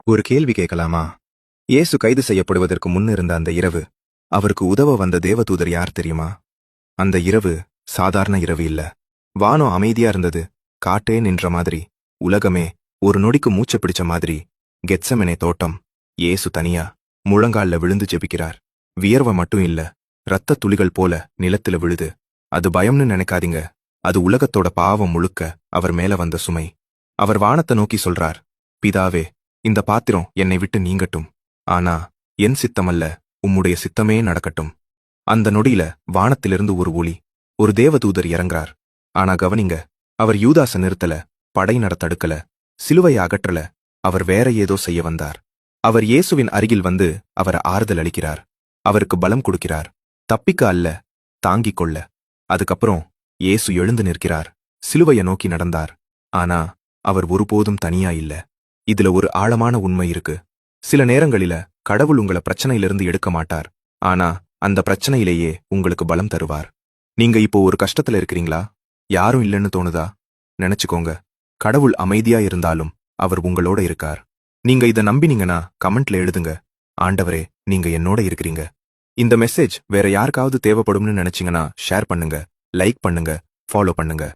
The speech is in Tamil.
ஒரு கேள்வி கேட்கலாமா? இயேசு கைது செய்யப்படுவதற்கு முன் இருந்த அந்த இரவு, அவருக்கு உதவ வந்த தேவதூதர் யார் தெரியுமா? அந்த இரவு சாதாரண இரவு இல்ல. வானம் அமைதியா இருந்தது, காட்டே நின்ற மாதிரி, உலகமே ஒரு நொடிக்கு மூச்ச பிடிச்ச மாதிரி. கெத்செமனே தோட்டம், இயேசு தனியா முழங்கால்ல விழுந்து ஜெபிக்கிறார். வியர்வை மட்டும் இல்ல, இரத்த துளிகள் போல நிலத்துல விழுது. அது பயம்னு நினைக்காதீங்க, அது உலகத்தோட பாவம் முழுக்க அவர் மேல வந்த சுமை. அவர் வானத்தை நோக்கி சொல்றார், பிதாவே, இந்த பாத்திரம் என்னை விட்டு நீங்கட்டும். ஆனா என் சித்தமல்ல, உம்முடைய சித்தமே நடக்கட்டும். அந்த நொடியில வானத்திலிருந்து ஒரு ஒளி, ஒரு தேவதூதர் இறங்குறார். ஆனா கவனிங்க, அவர் யூதாச நிறுத்தல, படை நடத்தடுக்கல, சிலுவையை அகற்றல. அவர் வேற ஏதோ செய்ய வந்தார். அவர் இயேசுவின் அருகில் வந்து அவரை ஆறுதல் அளிக்கிறார். அவருக்கு பலம் கொடுக்கிறார். தப்பிக்க அல்ல, தாங்கிக் கொள்ள. அதுக்கப்புறம் இயேசு எழுந்து நிற்கிறார். சிலுவையை நோக்கி நடந்தார். ஆனா அவர் ஒருபோதும் தனியா இல்ல. இதுல ஒரு ஆழமான உண்மை இருக்கு. சில நேரங்களில கடவுள் உங்கள பிரச்சனையிலிருந்து எடுக்க மாட்டார். ஆனா அந்த பிரச்சனையிலேயே உங்களுக்கு பலம் தருவார். நீங்க இப்போ ஒரு கஷ்டத்துல இருக்கிறீங்களா? யாரும் இல்லைன்னு தோணுதா? நினைச்சுக்கோங்க, கடவுள் அமைதியா இருந்தாலும் அவர் உங்களோட இருக்கார். நீங்க இத நம்பினீங்கன்னா கமெண்ட்ல எழுதுங்க, ஆண்டவரே, நீங்க என்னோட இருக்கிறீங்க. இந்த மெசேஜ் வேற யாருக்காவது தேவைப்படும்னு நினைச்சீங்கன்னா ஷேர் பண்ணுங்க, லைக் பண்ணுங்க, ஃபாலோ பண்ணுங்க.